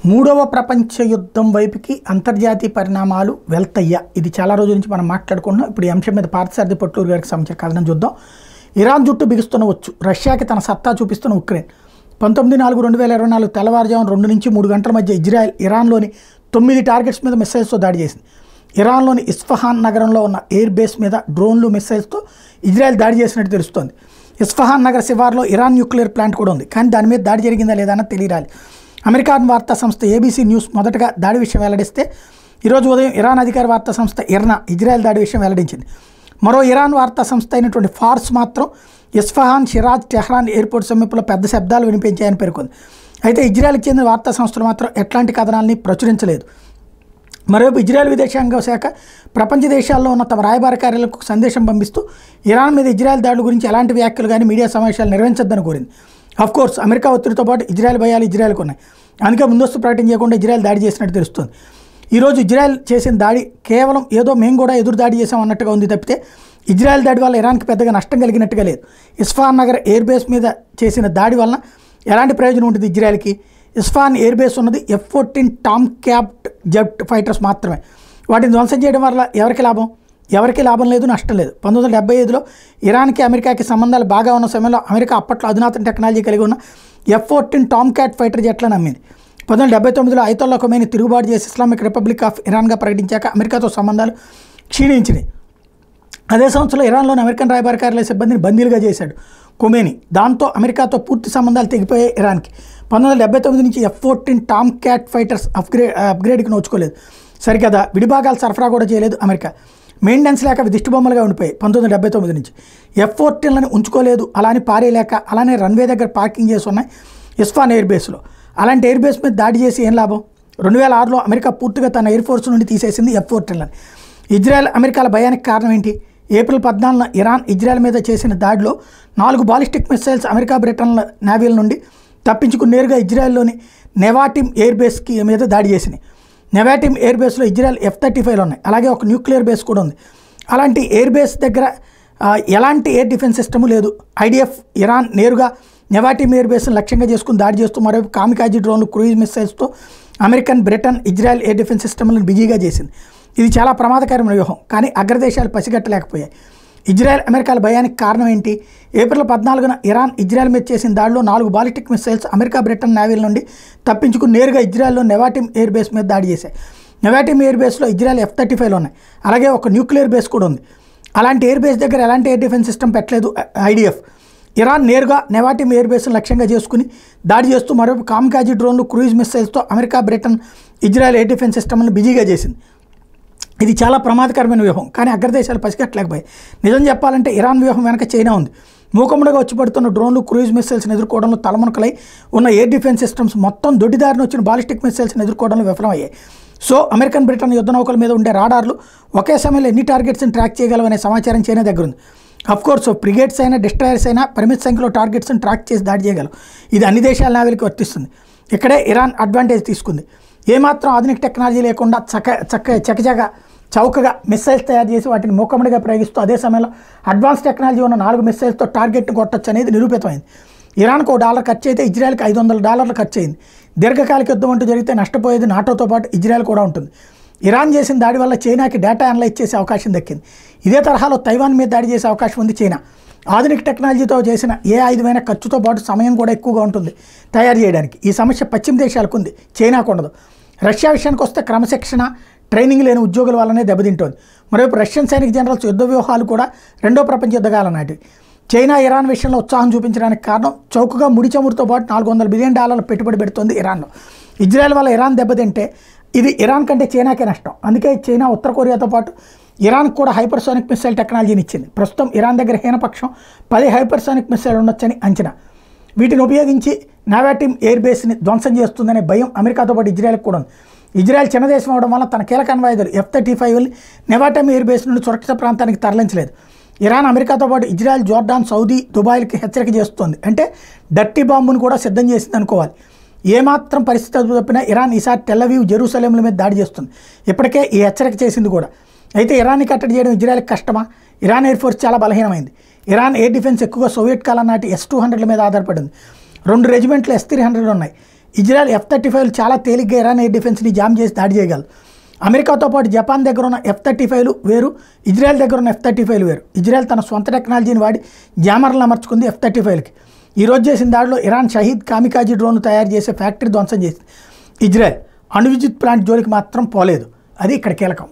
మూడవ ప్రపంచ యుద్ధం వైపుకి అంతర్జాతీయ పరిణామాలు వెళ్తాయా? ఇది చాలా రోజుల నుంచి మనం మాట్లాడుకున్నాం. ఇప్పుడు ఈ అంశం మీద పార్థసారథి పొట్లూరు గారికి సంబంధించిన కథనం చూద్దాం. ఇరాన్ జుట్టు బిగుస్తున్నవచ్చు, రష్యాకి తన సత్తా చూపిస్తున్న ఉక్రెయిన్. 19/4/2024 తెల్లవారుజామున 2 నుంచి 3 గంటల మధ్య ఇజ్రాయెల్ ఇరాన్లోని 9 టార్గెట్స్ మీద మిస్సైల్స్తో దాడి చేసింది. ఇరాన్లోని ఇస్ఫహాన్ నగరంలో ఉన్న ఎయిర్ బేస్ మీద డ్రోన్లు మిస్సైల్స్తో ఇజ్రాయెల్ దాడి చేసినట్టు తెలుస్తోంది. ఇస్ఫహాన్ నగర శివార్లో ఇరాన్ న్యూక్లియర్ ప్లాంట్ కూడా ఉంది, కానీ దాని మీద దాడి జరిగిందా లేదా అన్నది తెలియాలి. అమెరికన్ వార్తా సంస్థ ఏబీసీ న్యూస్ మొదటగా దాడి విషయం వెల్లడిస్తే, ఈరోజు ఉదయం ఇరాన్ అధికార వార్తా సంస్థ ఇర్నా ఇజ్రాయెల్ దాడి విషయం వెల్లడించింది. మరో ఇరాన్ వార్తా సంస్థ అయినటువంటి ఫార్స్ మాత్రం ఇస్ఫహాన్, షిరాజ్, టెహ్రాన్ ఎయిర్పోర్ట్ సమీపంలో పెద్ద శబ్దాలు వినిపించాయని పేర్కొంది. అయితే ఇజ్రాయెల్కి చెందిన వార్తా సంస్థలు మాత్రం ఎట్లాంటి కథనాలని ప్రచురించలేదు. మరోవైపు ఇజ్రాయెల్ విదేశాంగ శాఖ ప్రపంచ దేశాల్లో ఉన్న తమ రాయబార కార్యాలకు సందేశం పంపిస్తూ ఇరాన్ మీద ఇజ్రాయెల్ దాడుల గురించి ఎలాంటి వ్యాఖ్యలు కానీ మీడియా సమావేశాలు నిర్వహించొద్దని కోరింది. కోర్స్ అమెరికా ఒత్తిడితో పాటు ఇజ్రాయెల్ భయాలు ఇజ్రాయెల్కు ఉన్నాయి. అందుకే ముందస్తు ప్రకటన చేయకుండా ఇజ్రాయెల్ దాడి చేసినట్టు తెలుస్తుంది. ఈరోజు ఇజ్రాయెల్ చేసిన దాడి కేవలం ఏదో మేము కూడా ఎదురు దాడి చేసాం అన్నట్టుగా ఉంది తప్పితే ఇజ్రాయెల్ దాడి వల్ల ఇరాన్కి పెద్దగా నష్టం కలిగినట్టుగా లేదు. ఇస్ఫహాన్ నగర్ ఎయిర్ బేస్ మీద చేసిన దాడి వలన ఎలాంటి ప్రయోజనం ఉంటుంది ఇజ్రాయెల్కి? ఇస్ఫహాన్ ఎయిర్ బేస్ ఉన్నది F-14 Tom capped jet fighters మాత్రమే. వాటిని ధ్వంసం చేయడం వల్ల ఎవరికి లాభం? ఎవరికి లాభం లేదు, నష్టం లేదు. 1975లో ఇరాన్కి అమెరికాకి సంబంధాలు బాగా ఉన్న సమయంలో అమెరికా అప్పట్లో అధునాతన టెక్నాలజీ కలిగి ఉన్న F-14 టామ్ క్యాట్ ఫైటర్ జెట్లను అమ్మింది. 1979లో అయతొల్లా ఖొమైనీ తిరుగుబాటు చేసి ఇస్లామిక్ రిపబ్లిక్ ఆఫ్ ఇరాన్గా ప్రకటించాక అమెరికాతో సంబంధాలు క్షీణించినాయి. అదే సంవత్సరంలో ఇరాన్లోని అమెరికన్ రాయబార కార్యాలయ సిబ్బందిని బందీలుగా చేశాడు ఖొమైనీ. దాంతో అమెరికాతో పూర్తి సంబంధాలు తెగిపోయాయి ఇరాన్కి. 1979 నుంచి F-14 టామ్ క్యాట్ ఫైటర్స్ అప్గ్రేడ్కి నోచుకోలేదు. సరికదా విడిభాగాలు సరఫరా కూడా చేయలేదు అమెరికా. మెయింటెనెన్స్ లేక అవి దిష్టిబొమ్మలుగా ఉండిపోయాయి. 1979 నుంచి F-14లను ఉంచుకోలేదు, అలానే పారేయలేక అలానే రన్వే దగ్గర పార్కింగ్ చేసి ఉన్నాయి ఇస్ఫహాన్ ఎయిర్ బేస్లో. అలాంటి ఎయిర్ బేస్ మీద దాడి చేసి ఏం లాభం? 2006లో అమెరికా పూర్తిగా తన ఎయిర్ ఫోర్స్ నుండి తీసేసింది F-14లను. ఇజ్రాయెల్ అమెరికాల భయానికి కారణం ఏంటి? ఏప్రిల్ 14న ఇరాన్ ఇజ్రాయెల్ మీద చేసిన దాడిలో 4 బాలిస్టిక్ మిసైల్స్ అమెరికా, బ్రిటన్ల నేవీల నుండి తప్పించుకుని నేరుగా ఇజ్రాయెల్లోని నెవాటిమ్ ఎయిర్ బేస్కి మీద దాడి చేసినాయి. నెవాటిమ్ ఎయిర్ బేస్లో ఇజ్రాయెల్ F-35లు ఉన్నాయి, అలాగే ఒక న్యూక్లియర్ బేస్ కూడా ఉంది. అలాంటి ఎయిర్ బేస్ దగ్గర ఎలాంటి ఎయిర్ డిఫెన్స్ సిస్టము లేదు. IDF ఇరాన్ నేరుగా నెవాటిమ్ ఎయిర్ బేస్ను లక్ష్యంగా చేసుకుని దాడి చేస్తూ మరోవైపు కామికాజీ డ్రోన్లు, క్రూయిజ్ మిసైల్స్తో American, Britain, Israel air defence సిస్టమ్లను బిజీగా చేసింది. ఇది చాలా ప్రమాదకరమైన వ్యూహం, కానీ అగ్రదేశాలు పసిగట్టలేకపోయాయి. ఇజ్రాయెల్ అమెరికాల భయానికి కారణం ఏంటి? ఏప్రిల్ 14న ఇరాన్ ఇజ్రాయెల్ మీద చేసిన దాడిలో 4 బాలిస్టిక్ మిసైల్స్ అమెరికా, బ్రిటన్ నేవీల నుండి తప్పించుకుని నేరుగా ఇజ్రాయెల్లో నెవాటిమ్ ఎయిర్ బేస్ మీద దాడి చేశాయి. నెవాటిమ్ ఎయిర్ బేస్లో ఇజ్రాయెల్ F-35లు ఉన్నాయి, అలాగే ఒక న్యూక్లియర్ బేస్ కూడా ఉంది. అలాంటి ఎయిర్ బేస్ దగ్గర ఎలాంటి ఎయిర్ డిఫెన్స్ సిస్టమ్ పెట్టలేదు IDF. ఇరాన్ నేరుగా నెవాటిమ్ ఎయిర్ బేస్ను లక్ష్యంగా చేసుకుని దాడి చేస్తూ మరోవైపు కామికాజీ డ్రోన్లు, క్రూయిజ్ మిసైల్స్తో America, Britain, Israel air defence సిస్టమ్లను బిజీగా చేసింది. ఇది చాలా ప్రమాదకరమైన వ్యూహం, కానీ అగ్రదేశాలు పసిగట్టలేకపోయాయి. నిజం చెప్పాలంటే ఇరాన్ వ్యూహం వెనక చైనా ఉంది. మూకముడుగా వచ్చి పడుతున్న డ్రోన్లు, క్రూయిజ్ మిసైల్స్ని ఎదుర్కోవడంలో తలమునకలై ఉన్న ఎయిర్ డిఫెన్స్ సిస్టమ్స్ మొత్తం దొడ్డిదారిని వచ్చిన బాలిస్టిక్ మిసైల్స్ని ఎదుర్కోవడంలో విఫలమయ్యాయి. సో అమెరికన్, బ్రిటన్ యుద్ధ నౌకల మీద ఉండే రాడార్లు ఒకే సమయంలో ఎన్ని టార్గెట్స్ని ట్రాక్ చేయగలవనే సమాచారం చైనా దగ్గర ఉంది. అఫ్కోర్స్ ఫ్రిగేట్స్ అయినా, డిస్ట్రాయర్స్ అయినా పరిమిత సంఖ్యలో టార్గెట్స్ని ట్రాక్ చేసి దాడి చేయగలవు. ఇది అన్ని దేశాల నావీలకి వర్తిస్తుంది. ఇక్కడే ఇరాన్ అడ్వాంటేజ్ తీసుకుంది. ఏమాత్రం ఆధునిక టెక్నాలజీ లేకుండా చౌకగా మిస్సైల్స్ తయారు చేసి వాటిని మూకముడిగా ప్రయోగిస్తూ అదే సమయంలో అడ్వాన్స్ టెక్నాలజీ ఉన్న 4 మిస్సైల్స్తో టార్గెట్ని కొట్టచ్చు అనేది నిరూపితమైంది. ఇరాన్కు $1 ఖర్చు అయితే ఇజ్రాయెల్కి $500 ఖర్చు అయింది. దీర్ఘకాలిక యుద్ధం అంటూ జరిగితే నష్టపోయేది నాటోతో పాటు ఇజ్రాయెల్ కూడా ఉంటుంది. ఇరాన్ చేసిన దాడి వల్ల చైనాకి డేటా అనలైజ్ చేసే అవకాశం దక్కింది. ఇదే తరహాలో తైవాన్ మీద దాడి చేసే అవకాశం ఉంది చైనా. ఆధునిక టెక్నాలజీతో చేసిన ఏ ఆయుధమైన ఖర్చుతో పాటు సమయం కూడా ఎక్కువగా ఉంటుంది తయారు చేయడానికి. ఈ సమస్య పశ్చిమ దేశాలకు ఉంది, చైనాకు ఉండదు. రష్యా విషయానికి వస్తే క్రమశిక్షణ, ట్రైనింగ్ లేని ఉద్యోగుల వల్లనే దెబ్బతింటోంది. మరోవైపు రష్యన్ సైనిక జనరల్స్ యుద్ధ వ్యూహాలు కూడా 2వ ప్రపంచ యుద్ధకాలం నాటివి. చైనా ఇరాన్ విషయంలో ఉత్సాహం చూపించడానికి కారణం చౌకగా ముడి చమురుతో పాటు $400 బిలియన్ పెట్టుబడి పెడుతోంది ఇరాన్లో. ఇజ్రాయెల్ వల్ల ఇరాన్ దెబ్బతింటే ఇది ఇరాన్ కంటే చైనాకే నష్టం. అందుకే చైనా ఉత్తర కొరియాతో పాటు ఇరాన్కి కూడా హైపర్సోనిక్ మిసైల్ టెక్నాలజీని ఇచ్చింది. ప్రస్తుతం ఇరాన్ దగ్గర హీనపక్షం 10 హైపర్సోనిక్ మిసైల్ ఉండొచ్చని అంచనా. వీటిని ఉపయోగించి నెవాటిమ్ ఎయిర్ బేస్ని ధ్వంసం చేస్తుందనే భయం అమెరికాతో పాటు ఇజ్రాయెల్కి కూడా ఉంది. ఇజ్రాయెల్ చిన్న దేశం అవడం వల్ల తన కీలక అణ్వాయుధాలు F-35ని నెవాటిమ్ ఎయిర్ బేస్ నుండి సురక్షిత ప్రాంతానికి తరలించలేదు. ఇరాన్ అమెరికాతో పాటు ఇజ్రాయెల్, జోర్డాన్, సౌదీ, దుబాయ్లకి హెచ్చరిక చేస్తోంది. అంటే డర్టీ బాంబును కూడా సిద్ధం చేసింది అనుకోవాలి. ఏమాత్రం పరిస్థితి అదుపు తప్పినా ఇరాన్ ఈసారి టెల్-అవీవ్, జెరూసలేంల మీద దాడి చేస్తుంది. ఇప్పటికే ఈ హెచ్చరిక చేసింది కూడా. అయితే ఇరాన్ని కట్టడి చేయడం ఇజ్రాయెల్కి కష్టమా? ఇరాన్ ఎయిర్ ఫోర్స్ చాలా బలహీనమైంది. ఇరాన్ ఎయిర్ డిఫెన్స్ ఎక్కువగా సోవియట్ కాలం నాటి S-200ల మీద ఆధారపడింది. 2 రెజిమెంట్లు S-300లు ఉన్నాయి. ఇజ్రాయెల్ F-35 చాలా తేలిగ్గా ఇరాన్ ఎయిర్ డిఫెన్స్ని జామ్ చేసి దాడి చేయగలదు. అమెరికాతో పాటు జపాన్ దగ్గర ఉన్న F-35 వేరు, ఇజ్రాయెల్ దగ్గర ఉన్న F-35 వేరు. ఇజ్రాయెల్ తన సొంత టెక్నాలజీని వాడి జామర్లను అమర్చుకుంది F-35కి. ఈరోజు చేసిన దాడిలో ఇరాన్ షహీద్ కామికాజీ డ్రోన్ను తయారు చేసే ఫ్యాక్టరీ ధ్వంసం చేసింది. ఇజ్రాయెల్ అణు విద్యుత్ ప్లాంట్ జోలికి మాత్రం పోలేదు. అది ఇక్కడ కీలకం.